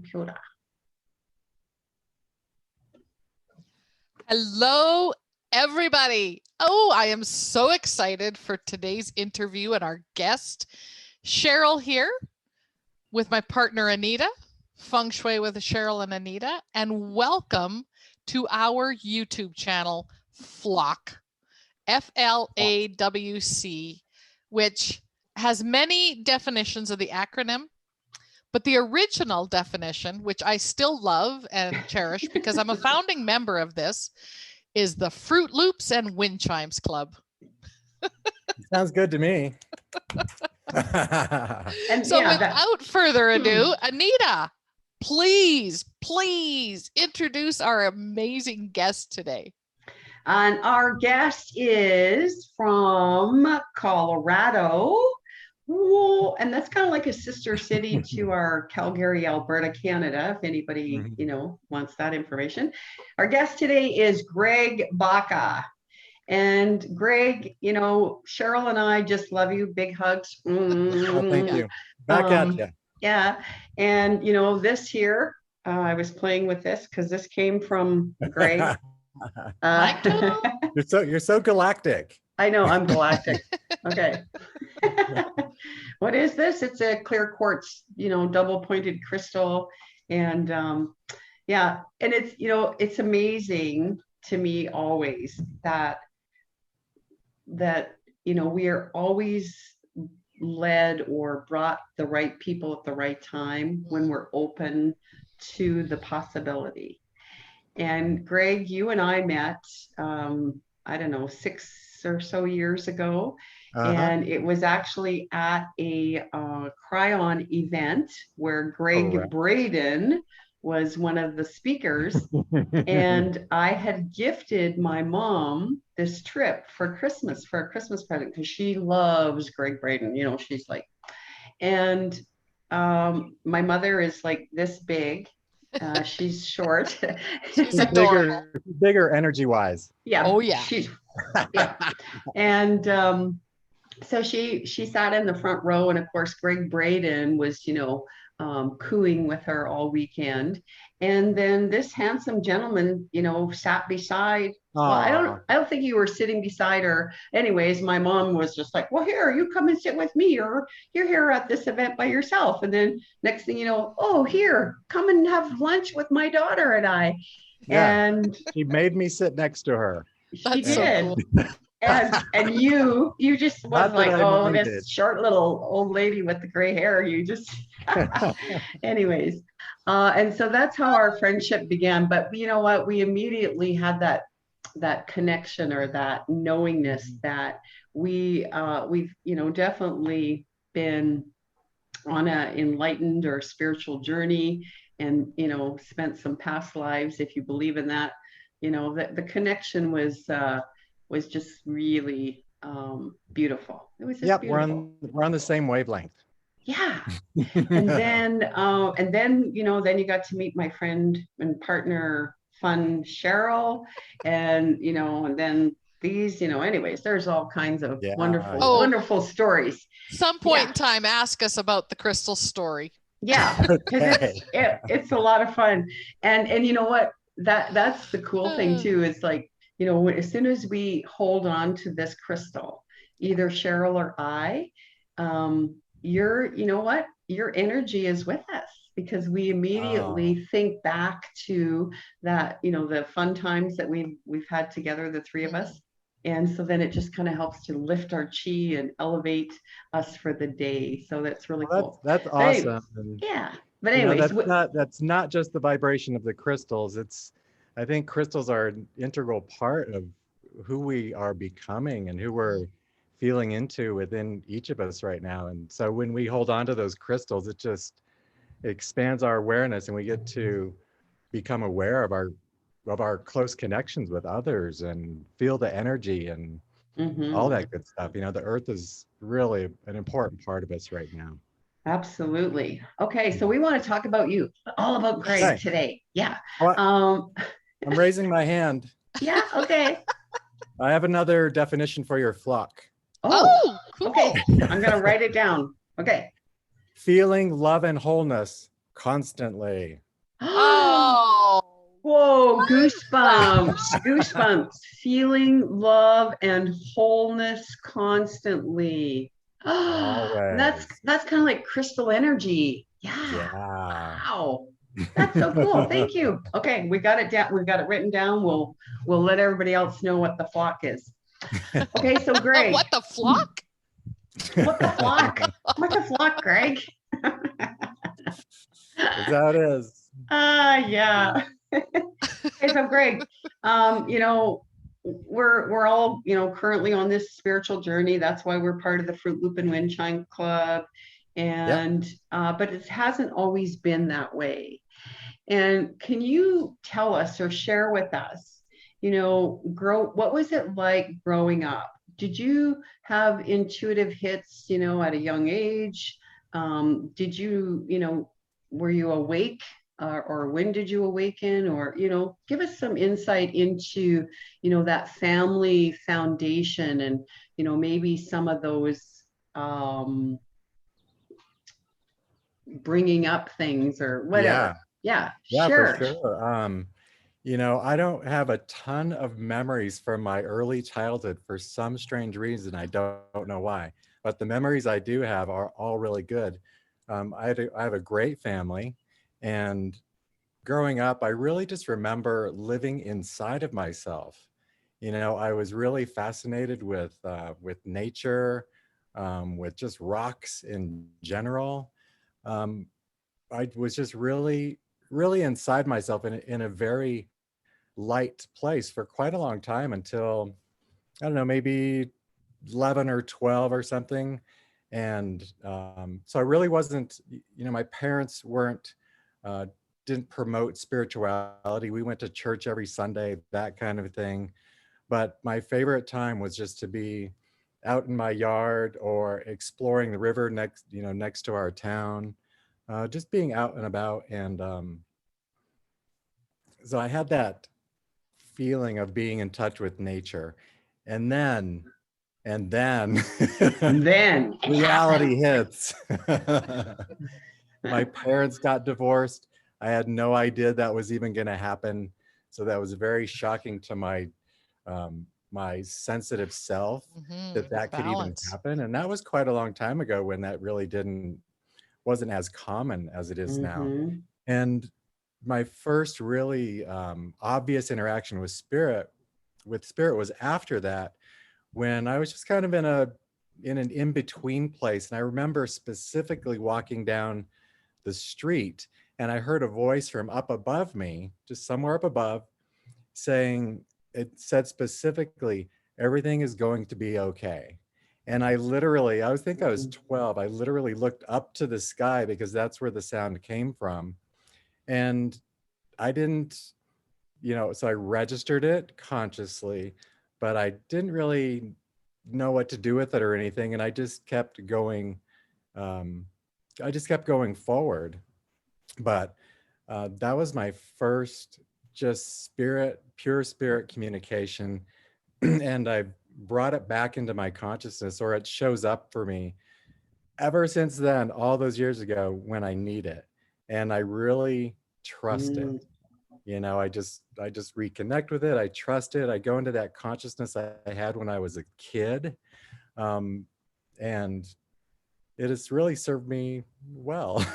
computer. Hello, everybody. Oh, I am so excited for today's interview and our guest, Cheryl here with my partner, Anita, Feng Shui with Cheryl and Anita, and welcome to our YouTube channel, F.la.W.C, F.L.A.W.C, which has many definitions of the acronym. But the original definition, which I still love and cherish because I'm a founding member of this, is the Fruit Loops and Wind Chimes Club. Sounds good to me. And So yeah, without further ado, Anita, please introduce our amazing guest today. and our guest is from Colorado. Whoa, and that's kind of like a sister city to our Calgary, Alberta, Canada, if anybody, wants that information. Our guest today is Greg Baca. And Greg, Cheryl and I just love you. Big hugs. Oh, thank you. Back at you. Yeah. And, this here, I was playing with this because this came from Greg. You're so galactic. I know, I'm galactic. Okay. What is this? It's a clear quartz, double pointed crystal. And yeah, and it's, it's amazing to me always that we are always led or brought the right people at the right time when we're open to the possibility. And Greg, you and I met, I don't know, 6 or so years ago. And it was actually at a Cryon event where Greg Braden was one of the speakers. And I had gifted my mom this trip for Christmas, for a Christmas present, because she loves Greg Braden. She's like, and my mother is like this big. She's short. She's adorable. Bigger energy wise. Yeah. Oh yeah. Yeah. And so she sat in the front row, and of course Greg Braden was cooing with her all weekend. And then this handsome gentleman sat beside. Well, I don't think you were sitting beside her. Anyways, my mom was just like, well, here, you come and sit with me, or you're here at this event by yourself. And then next thing you know, oh, here, come and have lunch with my daughter and I. Yeah, and she made me sit next to her. She did. So cool. And you just was like, oh, this short little old lady with the gray hair. You just, anyways. And so that's how our friendship began. But you know what? We immediately had that connection, or that knowingness that we've definitely been on an enlightened or spiritual journey, and spent some past lives, if you believe in that. The connection was just really beautiful. It was just beautiful. We're on the same wavelength. Yeah. And then then you got to meet my friend and partner, fun Cheryl, and and then these, anyways, there's all kinds of wonderful stories. Some point in time, ask us about the crystal story. Yeah, because it's a lot of fun. And you know what? That's the cool thing too. It's like, as soon as we hold on to this crystal, either Cheryl or I, your energy is with us, because we immediately think back to that, the fun times that we've had together, the three of us. And so then it just kind of helps to lift our chi and elevate us for the day. So that's really cool. That's awesome. Yeah. But anyways, that's not just the vibration of the crystals. I think crystals are an integral part of who we are becoming and who we're feeling into within each of us right now. And so when we hold on to those crystals, it just expands our awareness, and we get to become aware of our close connections with others and feel the energy and all that good stuff. The earth is really an important part of us right now. Absolutely. Okay, so we want to talk about you, all about Greg today. Yeah. Well, I'm raising my hand. Yeah, okay. I have another definition for your flock. Oh, cool. Okay. I'm going to write it down. Okay. Feeling love and wholeness constantly. Oh, Whoa, wow. goosebumps, goosebumps, feeling love and wholeness constantly. That's Always. that's kind of like crystal energy. Yeah. Yeah. Wow. That's so cool. Thank you. Okay, we got it down. We've got it written down. We'll let everybody else know what the flock is. Okay, so Greg, What the flock? what the flock? What the flock, Greg? That's how it is. Yeah. Okay, so Greg, you know, we're all, you know, currently on this spiritual journey. That's why we're part of the Fruit Loop and Wind Chime Club. Yep. And but it hasn't always been that way. And can you tell us or share with us, you know, what was it like growing up? Did you have intuitive hits, you know, at a young age? Did you, you know, were you awake or when did you awaken? Or, you know, give us some insight into, you know, that family foundation and, you know, maybe some of those bringing up things or Yeah. whatever. Yeah, Yeah, for sure. sure. You know, I don't have a ton of memories from my early childhood for some strange reason. I don't know why, but the memories I do have are all really good. I have a great family, and growing up, I really just remember living inside of myself. You know, I was really fascinated with nature, with just rocks in general. Um, I was just really inside myself in a very light place for quite a long time until, I don't know, maybe 11 or 12 or something. And so I really wasn't, you know, my parents uh, didn't promote spirituality. We went to church every Sunday, that kind of thing. But my favorite time was just to be out in my yard or exploring the river next to our town, just being out and about. And so I had that feeling of being in touch with nature. And then, and then And then it reality happened. hits. My parents got divorced. I had no idea that was even going to happen. So that was very shocking to my sensitive self that The that could even balance. happen. And that was quite a long time ago when that really wasn't as common as it is now. Mhm. And my first really obvious interaction with spirit was after that, when I was just kind of in an in-between place. And I remember specifically walking down the street, and I heard a voice from up above me, just somewhere up above, saying, it said specifically, everything is going to be okay. And I think I was 12. I literally looked up to the sky because that's where the sound came from. And I didn't, you know, so I registered it consciously, but I didn't really know what to do with it or anything. And um, I just kept going forward. But that was my first just pure spirit communication. And I brought it back into my consciousness, or it shows up for me ever since then, all those years ago when I need it. And I really trust it. Mm. You know, I just reconnect with it. I trust it. I go into that consciousness I had when I was a kid. Um, and it has really served me well.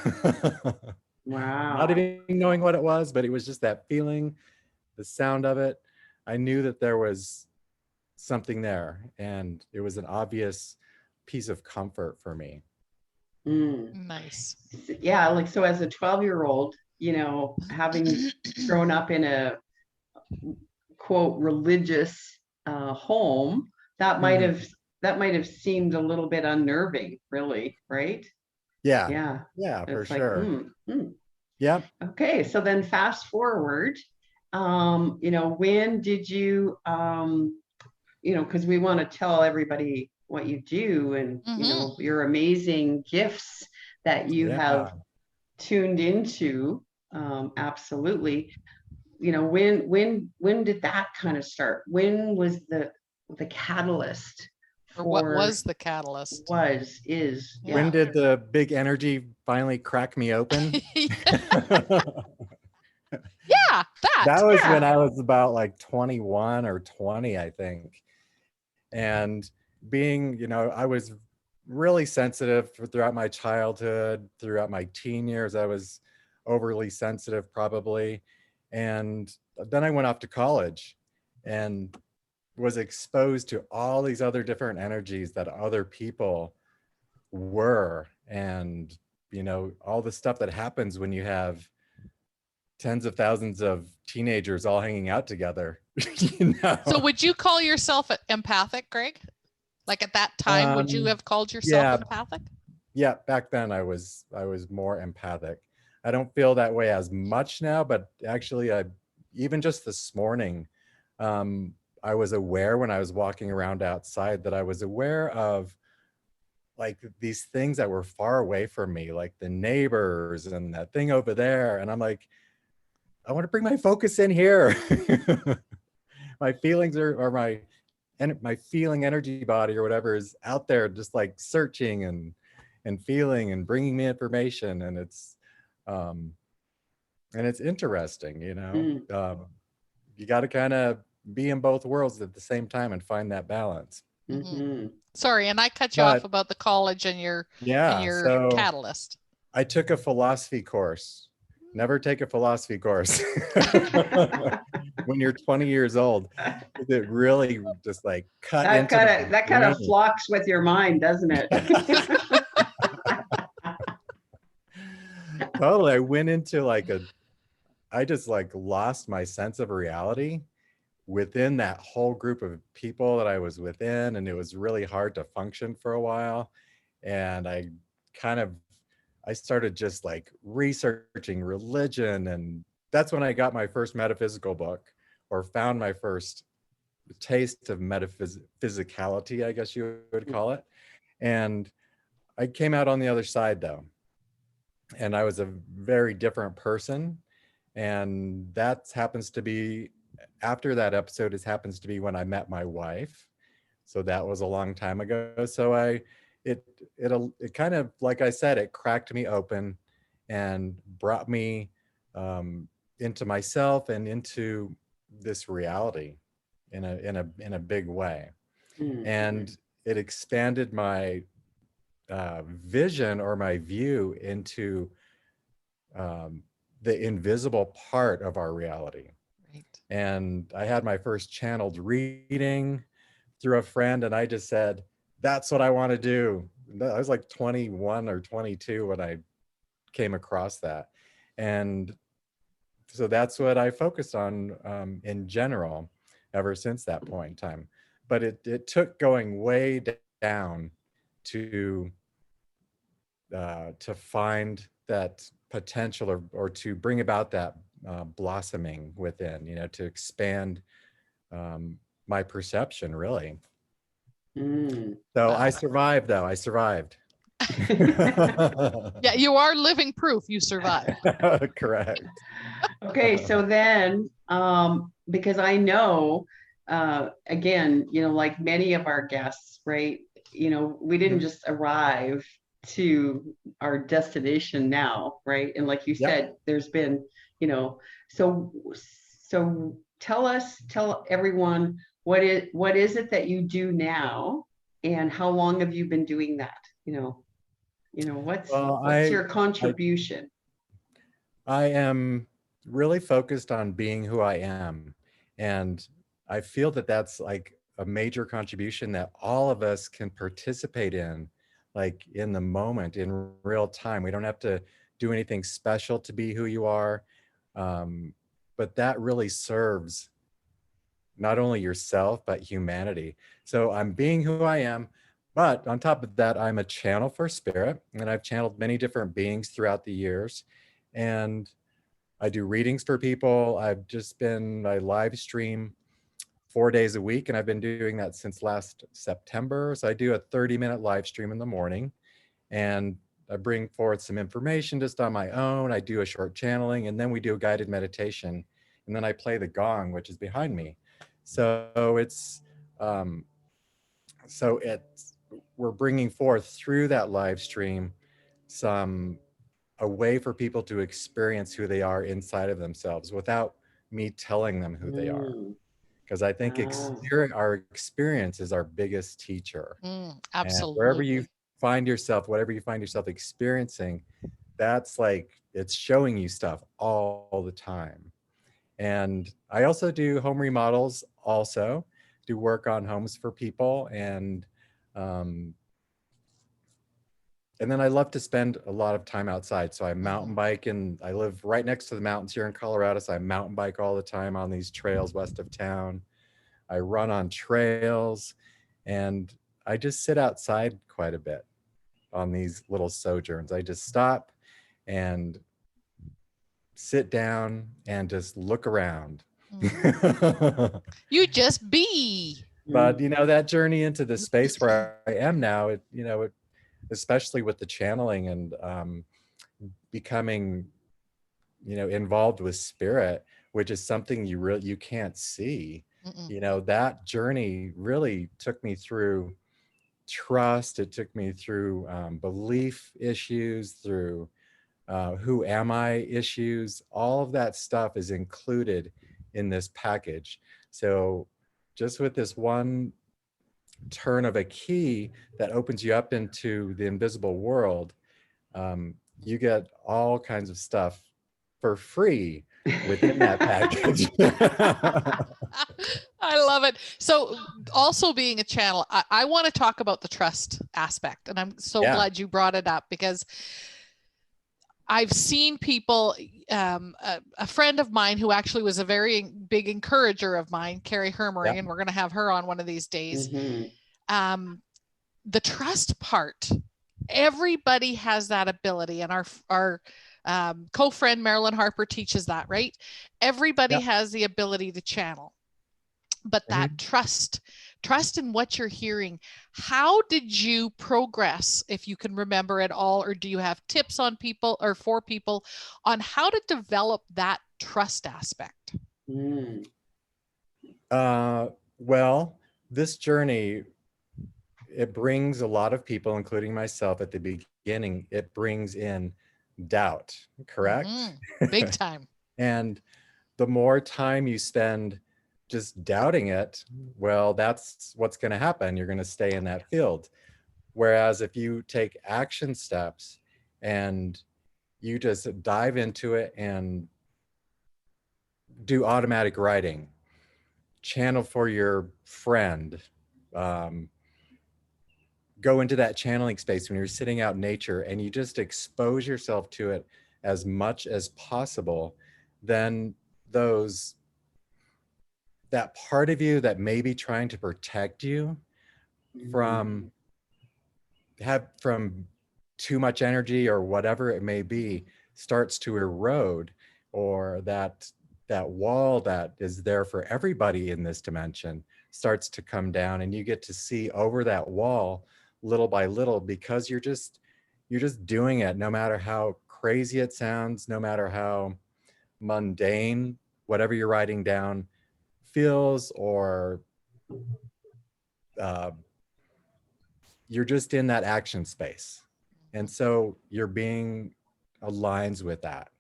Not Wow. even knowing what it was, but it was just that feeling, the sound of it. I knew that there was something there, and it was an obvious piece of comfort for me. Mm. Nice. Yeah, like so as a 12-year-old, you know, having grown up in a quote religious home, that might Mhm. have that might have seemed a little bit unnerving, really, right? Yeah, Yeah. yeah, for It's like, sure. hmm. Yep. Okay, so then fast forward, you know, when did you you know, because we want to tell everybody what you do and, you Hmm. know, your amazing gifts that you Yeah. have tuned into. Absolutely. You know, when did that kind of start? When was the catalyst Or what for was the catalyst? is. Yeah. When did the big energy finally crack me open? Yeah, that. That was when Yeah. I was about like 21 or 20, I think. And being, I was really sensitive throughout my childhood, throughout my teen years. I was overly sensitive, probably. And then I went off to college and was exposed to all these other different energies that other people were. And, all the stuff that happens when you have tens of thousands of teenagers all hanging out together. So would you call yourself empathic, Greg? Like at that time, would you have called yourself Yeah, empathic? yeah. Back then, I was more empathic. I don't feel that way as much now, but actually, even just this morning, I was aware when I was walking around outside that I was aware of like these things that were far away from me, like the neighbors and that thing over there, and I'm like, I want to bring my focus in here. My feelings or my feeling energy body or whatever is out there just like searching and feeling and bringing me information, and it's interesting. Mm. You got to kind of be in both worlds at the same time and find that balance. Mm-hmm. Sorry, and I cut you off But about the college and your so catalyst. I took a philosophy course. Never take a philosophy course when you're 20 years old. It really just like cut into that kind of brain. flocks with your mind, doesn't it? Totally. I went into I just like lost my sense of reality within that whole group of people that I was within. And it was really hard to function for a while. And I started just like researching religion. And that's when I got my first metaphysical book, or found my first taste of metaphysicality, I guess you would call it. And I came out on the other side though. And I was a very different person. And that happens to be, after that episode, it happens to be when I met my wife. So that was a long time ago. So it kind of, like I said, it cracked me open and brought me into myself and into this reality in a big way. Mm. And it expanded my vision or my view into the invisible part of our reality. Right. And I had my first channeled reading through a friend, and I just said, that's what I want to do. I was like 21 or 22 when I came across that. And so that's what I focused on in general ever since that point in time. But it took going way down to find that potential, or to bring about that blossoming within, to expand my perception, really. Mm. So Wow. I survived, though. I survived. Yeah, you are living proof you survived. Correct. Okay, so then, because I know, again, like many of our guests, right? We didn't just arrive to our destination now, right? And like you Yep. said, there's been, so tell everyone what is it that you do now, and how long have you been doing that? Well, what's your contribution? I am really focused on being who I am. And I feel that that's like a major contribution that all of us can participate in, like in the moment, in real time. We don't have to do anything special to be who you are. But that really serves not only yourself, but humanity. So I'm being who I am. But on top of that, I'm a channel for spirit, and I've channeled many different beings throughout the years. And I do readings for people. I live stream 4 days a week, and I've been doing that since last September. So I do a 30-minute live stream in the morning, and I bring forth some information just on my own. I do a short channeling, and then we do a guided meditation, and then I play the gong, which is behind me. So it's so we're bringing forth through that live stream a way for people to experience who they are inside of themselves without me telling them who they are. Mm. Because I think Oh. our experience is our biggest teacher. And wherever you Absolutely. find yourself, whatever you find yourself experiencing, that's like it's showing you stuff all the time. And I also do home remodels, also do work on homes for people. Um, and then I love to spend a lot of time outside. So I mountain bike, and I live right next to the mountains here in Colorado. So I mountain bike all the time on these trails west of town. I run on trails, and I just sit outside quite a bit on these little sojourns. I just stop and sit down and just look around. You just be. But that journey into the space where I am now, especially with the channeling and becoming involved with spirit, which is something you can't see. That journey really took me through trust. It took me through belief issues, through who am I issues. All of that stuff is included in this package. So just with this one turn of a key that opens you up into the invisible world, you get all kinds of stuff for free within that package. I love it. So, also being a channel, I want to talk about the trust aspect. And I'm so glad you brought it up, because I've seen people, a friend of mine who actually was a very big encourager of mine, Carrie Hermery, and we're going to have her on one of these days. The trust part, everybody has that ability, and our co-friend Marilyn Harper teaches that, right? Everybody has the ability to channel, but that trust in what you're hearing. How did you progress, if you can remember at all, or do you have tips on people or for people on how to develop that trust aspect? Well, this journey, it brings a lot of people, including myself at the beginning, it brings in doubt, correct? Big time. And the more time you spend just doubting it, well, that's what's going to happen. You're going to stay in that field. Whereas if you take action steps and you just dive into it and do automatic writing, channel for your friend, go into that channeling space when you're sitting out in nature, and you just expose yourself to it as much as possible, then that part of you that may be trying to protect you from too much energy or whatever it may be starts to erode, or that wall that is there for everybody in this dimension starts to come down, and you get to see over that wall little by little, because you're just doing it, no matter how crazy it sounds, no matter how mundane whatever you're writing down feels, or you're just in that action space. And so you're being aligns with that.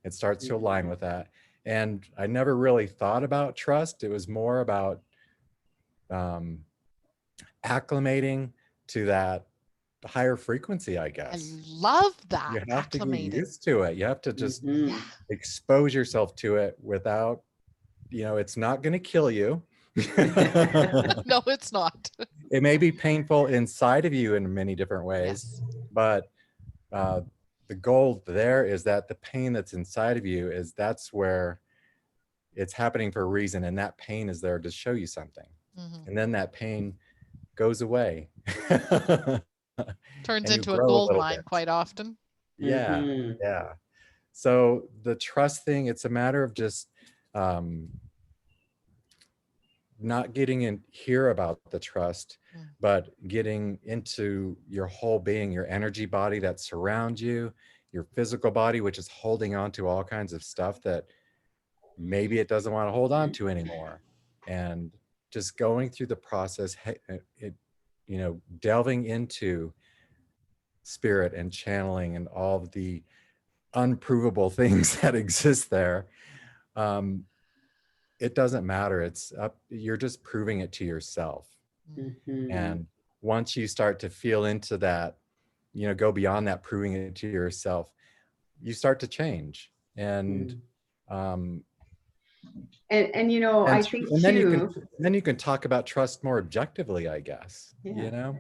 It starts to align with that. And I never really thought about trust. It was more about acclimating to that higher frequency, I guess. I love that. You have to get used to it. You have to just expose yourself to it without, it's not going to kill you. No, it's not. It may be painful inside of you in many different ways, but the goal there is that the pain that's inside of you that's where it's happening for a reason, and that pain is there to show you something. And then that pain goes away. Turns into a gold mine quite often. Yeah. So the trust thing, it's a matter of just not getting in here about the trust, but getting into your whole being, your energy body that surrounds you, your physical body, which is holding on to all kinds of stuff that maybe it doesn't want to hold on to anymore. And just going through the process, delving into spirit and channeling and all of the unprovable things that exist there, it doesn't matter. It's up, you're just proving it to yourself. Mhm. And once you start to feel into that, go beyond that, proving it to yourself, you start to change. And um And I think and too, then you can talk about trust more objectively, I guess. yeah,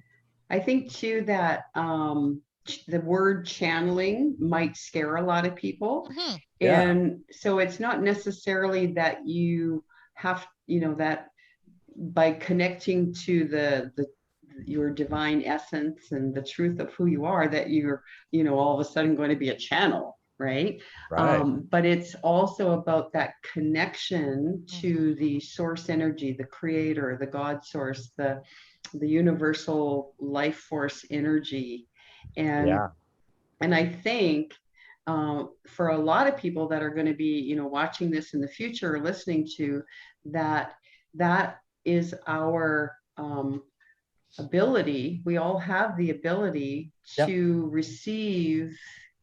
I think too that the word channeling might scare a lot of people. Mhm. Yeah. And so it's not necessarily that you have, that by connecting to the your divine essence and the truth of who you are, that you're, all of a sudden going to be a channel, right? Right. But it's also about that connection to Mhm. the source energy, the creator, the God source, the universal life force energy. And Yeah. and I think for a lot of people that are going to be, watching this in the future or listening to that, that is our ability. We all have the ability Yep. to receive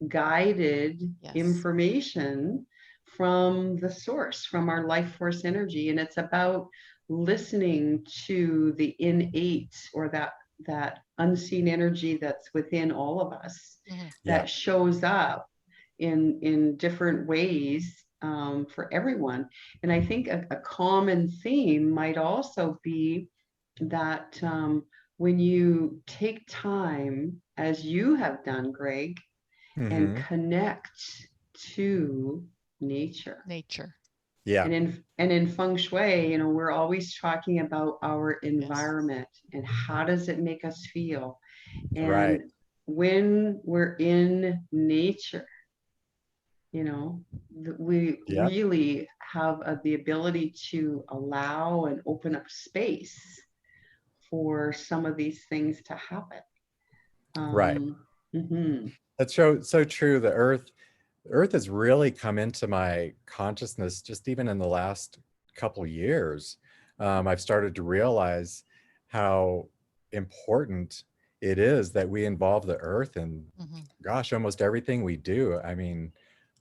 guided Yes. information from the source, from our life force energy. And it's about listening to the innate, or that unseen energy that's within all of us, Mhm. Yeah. that shows up in different ways for everyone. And I think a common theme might also be that when you take time, as you have done, Greg, and Hmm. connect to nature. Nature. Yeah. And in feng shui, we're always talking about our Yes. environment and how does it make us feel. Right. And when we're in nature, we Yep. really have the ability to allow and open up space for some of these things to happen. Right. Mhm. That's so true. The earth has really come into my consciousness just even in the last couple years. I've started to realize how important it is that we involve the earth in, Mhm. gosh, almost everything we do. I mean,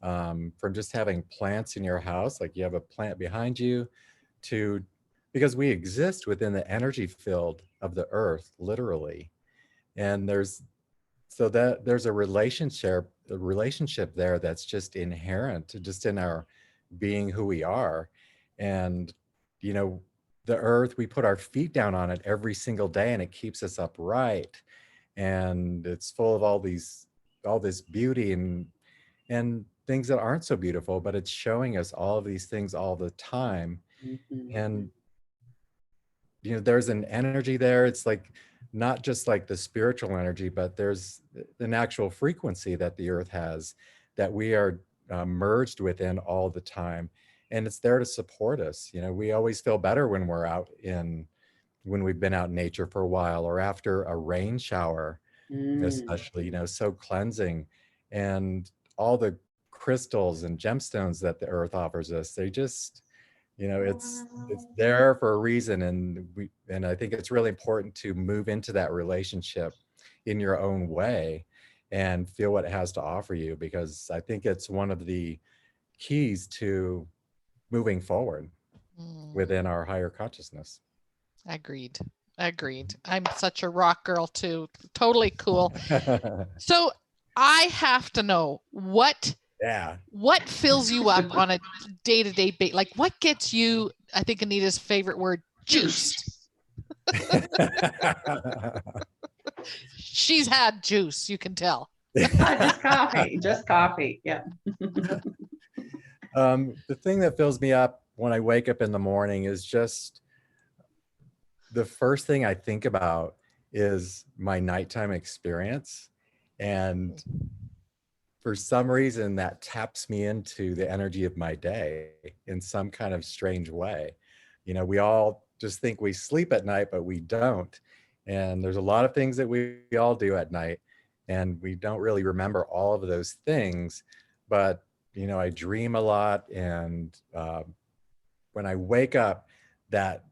from just having plants in your house, like you have a plant behind you, to because we exist within the energy field of the earth, literally. And there's a relationship there that's just inherent just in our being who we are. And you know the earth, we put our feet down on it every single day and it keeps us upright, and it's full of all this beauty and things that aren't so beautiful, but it's showing us all of these things all the time. Mhm. And there's an energy there. It's like not just like the spiritual energy, but there's an actual frequency that the earth has that we are merged within all the time, and it's there to support us. We always feel better when we've been out in nature for a while, or after a rain shower, Mm. especially, so cleansing. And all the crystals and gemstones that the earth offers us, they just, it's there for a reason. And I think it's really important to move into that relationship in your own way and feel what it has to offer you, because I think it's one of the keys to moving forward Mm. within our higher consciousness. Agreed. Agreed. I'm such a rock girl too. Totally cool. So I have to know Yeah. what fills you up on a day-to-day basis. Like what gets you, I think Anita's favorite word, juiced. She's had juice, you can tell. Just coffee, just coffee. Yeah. The thing that fills me up when I wake up in the morning is just the first thing I think about is my nighttime experience. And for some reason, that taps me into the energy of my day in some kind of strange way. We all just think we sleep at night, but we don't. And there's a lot of things that we all do at night, and we don't really remember all of those things. But, I dream a lot. And when I wake up, that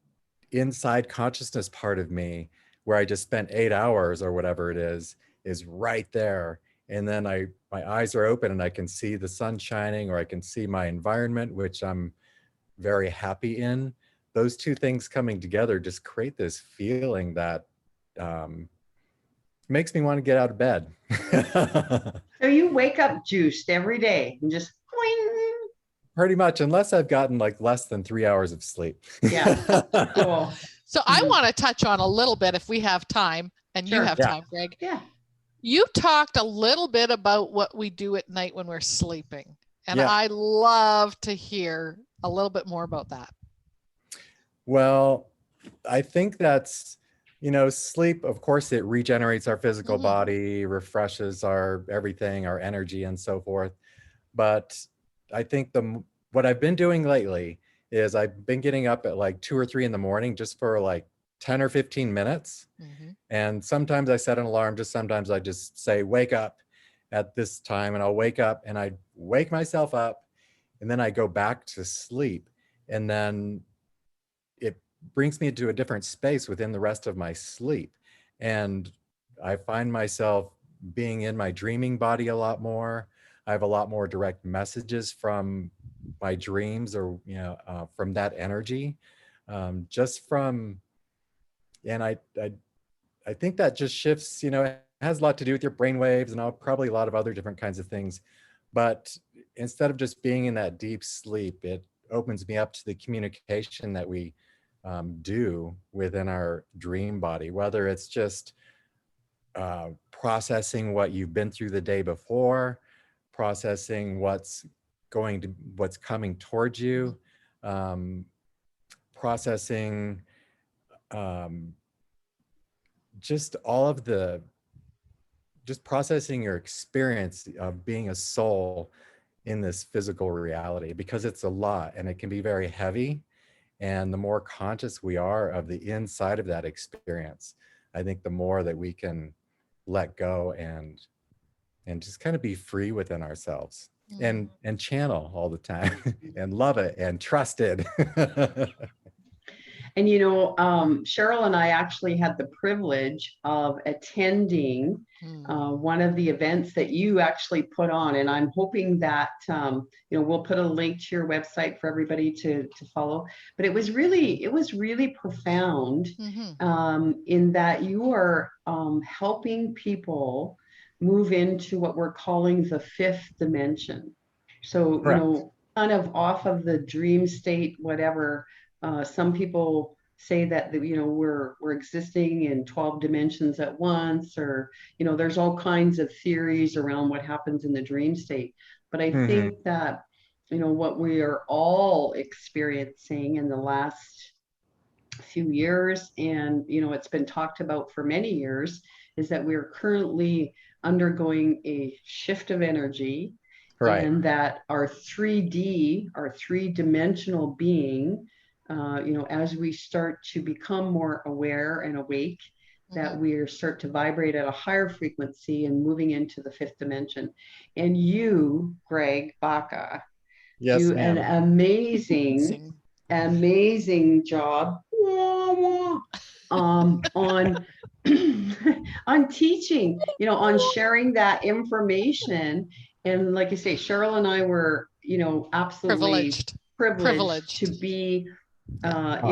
inside consciousness part of me where I just spent 8 hours or whatever it is right there. And then my eyes are open and I can see the sun shining, or I can see my environment, which I'm very happy in. Those two things coming together just create this feeling that makes me want to get out of bed. So you wake up juiced every day and just boing. Pretty much, unless I've gotten like less than 3 hours of sleep. Yeah. Cool. So I want to touch on a little bit, if we have time, and you Sure. have Yeah. time, Greg. Yeah. You talked a little bit about what we do at night when we're sleeping. And Yeah. I love to hear a little bit more about that. Well, I think that's, sleep, of course, it regenerates our physical Mhm. body, refreshes our everything, our energy and so forth. But I think what I've been doing lately is I've been getting up at like 2 or 3 in the morning just for like 10 or 15 minutes. Mhm. And sometimes I set an alarm, just sometimes I just say, wake up at this time, and I'll wake up and I wake myself up, and then I go back to sleep. And then it brings me into a different space within the rest of my sleep. And I find myself being in my dreaming body a lot more. I have a lot more direct messages from my dreams, or, from that energy, just from, and I think that just shifts, it has a lot to do with your brain waves and probably a lot of other different kinds of things. But instead of just being in that deep sleep, it opens me up to the communication that we do within our dream body, whether it's just processing what you've been through the day before, processing what's coming towards you, processing just all of just processing your experience of being a soul in this physical reality, because it's a lot and it can be very heavy. And the more conscious we are of the inside of that experience, I think the more that we can let go and just kind of be free within ourselves, and channel all the time and love it and trust it. And Cheryl and I actually had the privilege of attending one of the events that you actually put on, and I'm hoping that we'll put a link to your website for everybody to follow. But it was really profound, in that you are helping people move into what we're calling the fifth dimension. So Correct. kind of off of the dream state, whatever. Some people say that we're existing in 12 dimensions at once, or there's all kinds of theories around what happens in the dream state. But I think that what we are all experiencing in the last few years, and it's been talked about for many years, is that we're currently undergoing a shift of energy, Right. and that our 3D, our three-dimensional being, as we start to become more aware and awake, that we start to vibrate at a higher frequency and moving into the fifth dimension. And you, Greg Baca, Yes, do ma'am. an amazing job on on teaching, on sharing that information. And like I say, Cheryl and I were, absolutely privileged to be in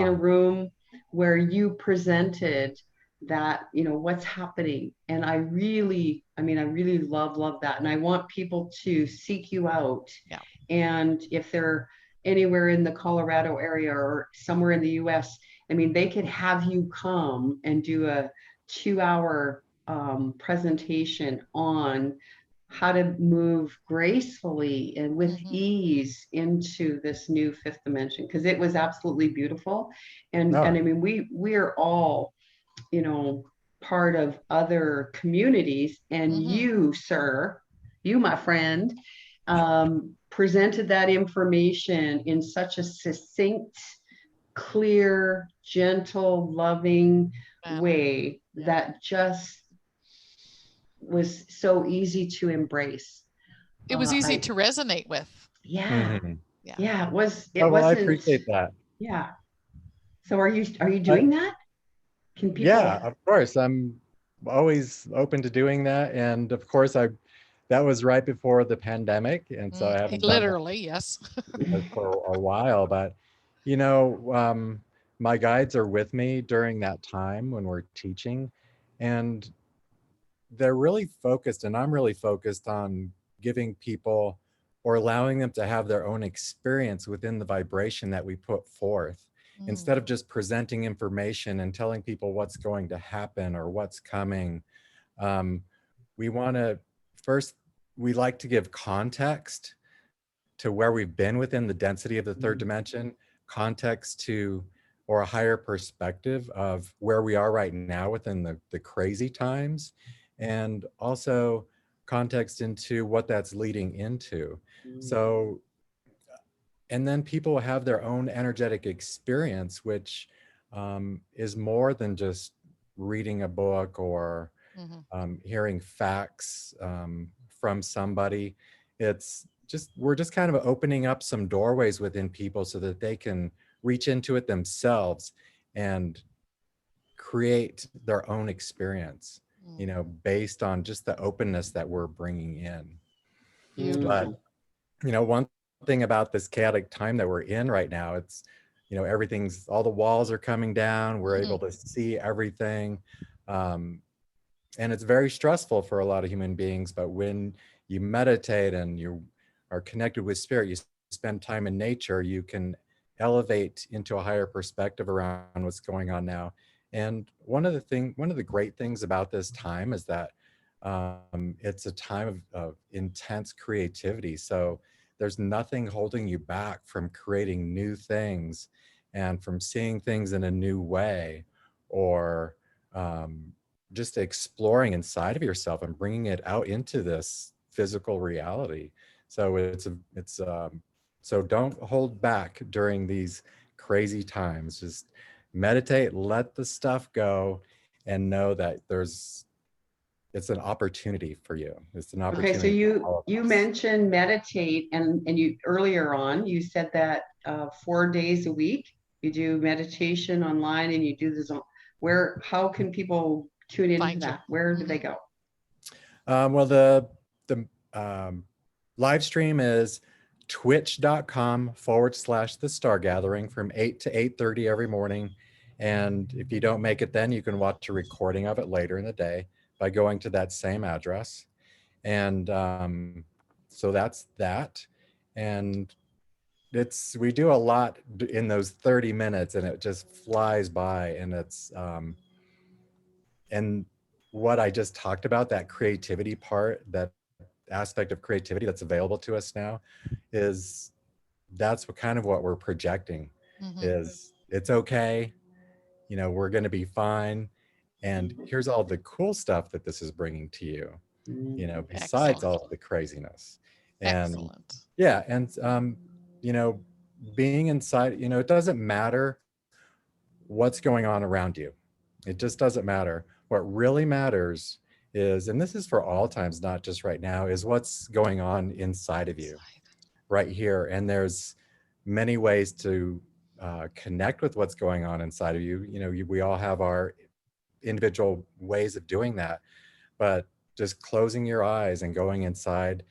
a room where you presented that, what's happening. And I really love that. And I want people to seek you out. Yeah. And if they're anywhere in the Colorado area or somewhere in the US, they could have you come and do a 2-hour presentation on how to move gracefully and with ease into this new fifth dimension, because it was absolutely beautiful. And we're all, part of other communities, and you, sir, you, my friend, presented that information in such a succinct, clear, gentle, loving way that just was so easy to embrace. It was easy to resonate with. Yeah. Yeah, it was. I appreciate that. Yeah. So are you doing that? Can people? Yeah, of course. I'm always open to doing that. And of course, that was right before the pandemic. And so I haven't done that Literally, yes. for a while. But, you know, my guides are with me during that time when we're teaching. And they're really focused, and I'm really focused on giving people or allowing them to have their own experience within the vibration that we put forth. Instead of just presenting information and telling people what's going to happen or what's coming, we want to first, we like to give context to where we've been within the density of the third dimension, context to, or a higher perspective of where we are right now within the crazy times, and also context into what that's leading into. So, and then people have their own energetic experience, which is more than just reading a book or hearing facts from somebody. It's just, we're just kind of opening up some doorways within people so that they can reach into it themselves and create their own experience, you know, based on just the openness that we're bringing in. But, you know, one thing about this chaotic time that we're in right now, it's, you know, everything's, all the walls are coming down. We're able to see everything. And it's very stressful for a lot of human beings. But when you meditate and you are connected with spirit, you spend time in nature, you can elevate into a higher perspective around what's going on now. And one of the great things about this time is that it's a time of intense creativity. So there's nothing holding you back from creating new things and from seeing things in a new way, or just exploring inside of yourself and bringing it out into this physical reality. So so don't hold back during these crazy times. Just meditate, let the stuff go, and know that it's an opportunity for you. It's an Okay, so opportunity for all of you us. mentioned meditate, and you earlier on you said that 4 days a week you do meditation online, and you do this on where, how can people tune into Find you. that? Where do they go? Well, the live stream is twitch.com/the Star Gathering from 8 to 8:30 every morning. And if you don't make it then, you can watch a recording of it later in the day by going to that same address. And so that's that. And we do a lot in those 30 minutes, and it just flies by. And and what I just talked about, that creativity part, that aspect of creativity that's available to us now, that's what we're projecting, is it's okay, you know, we're going to be fine. And here's all the cool stuff that this is bringing to you, you know, besides all of the craziness. And Excellent. yeah, and you know, being inside, you know, it doesn't matter what's going on around you. It just doesn't matter. What really matters is, and this is for all times, not just right now, is what's going on inside of you right here. And there's many ways to connect with what's going on inside of you. You know, we all have our individual ways of doing that, but just closing your eyes and going inside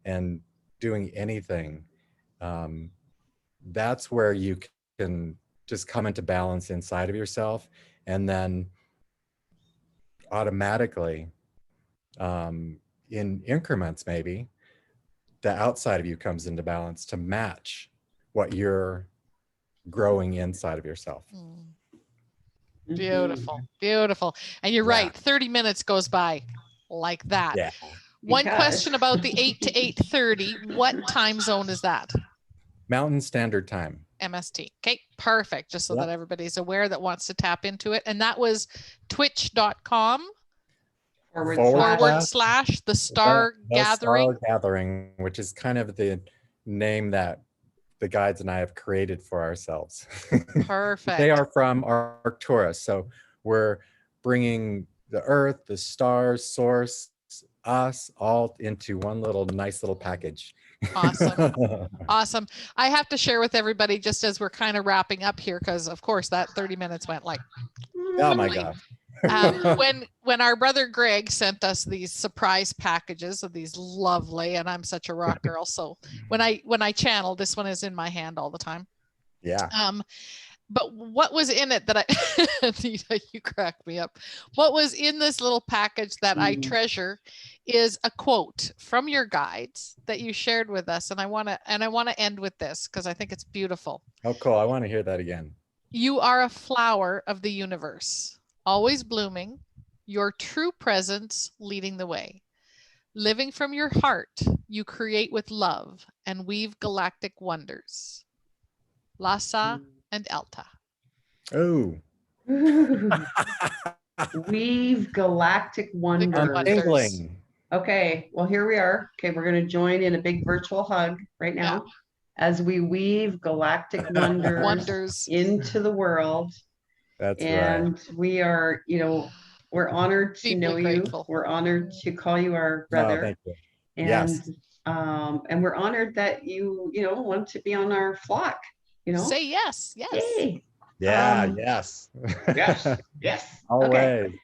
and doing anything, that's where you can just come into balance inside of yourself. And then automatically, in increments, maybe the outside of you comes into balance to match what you're growing inside of yourself. Beautiful. Beautiful. And you're right. 30 minutes goes by like that. Yeah. One question about the 8 to 8:30. What time zone is that? Mountain Standard Time. MST. Okay, perfect. Just so that everybody's aware that wants to tap into it. And that was twitch.com / the Star Gathering. Star Gathering, which is kind of the name that the guides and I have created for ourselves. Perfect. They are from Arcturus. So we're bringing the earth, the stars, source, us all into one nice little package. Awesome. Awesome. I have to share with everybody, just as we're kind of wrapping up here, because of course that 30 minutes went like Oh my gosh. When our brother Greg sent us these surprise packages of these lovely, and I'm such a rock girl, so when I channel, this one is in my hand all the time. Yeah. But what was in it that I, Anita, you cracked me up. What was in this little package that I treasure is a quote from your guides that you shared with us, and I want to end with this because I think it's beautiful. Oh, cool. I want to hear that again. You are a flower of the universe, always blooming, your true presence leading the way. Living from your heart, you create with love and weave galactic wonders. Lhasa and Elta. Oh. Weave galactic wonders. Untangling. Okay, well, here we are. Okay, we're going to join in a big virtual hug right now as we weave galactic wonders into the world. That's and right. we are, we're honored to Deeply know grateful. you. We're honored to call you our Oh, brother. thank you. And Yes. And we're honored that you want to be on our flock. Say yes. Yes. Yay. Yeah. Yes. Yes. Always. Okay.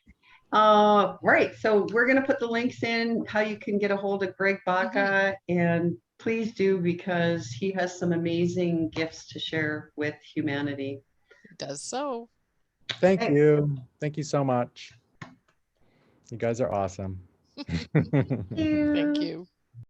Right. So we're going to put the links in how you can get a hold of Greg Baca, and please do, because he has some amazing gifts to share with humanity. He does so. Thank you. Thank you so much. You guys are awesome. Thank you. Thank you.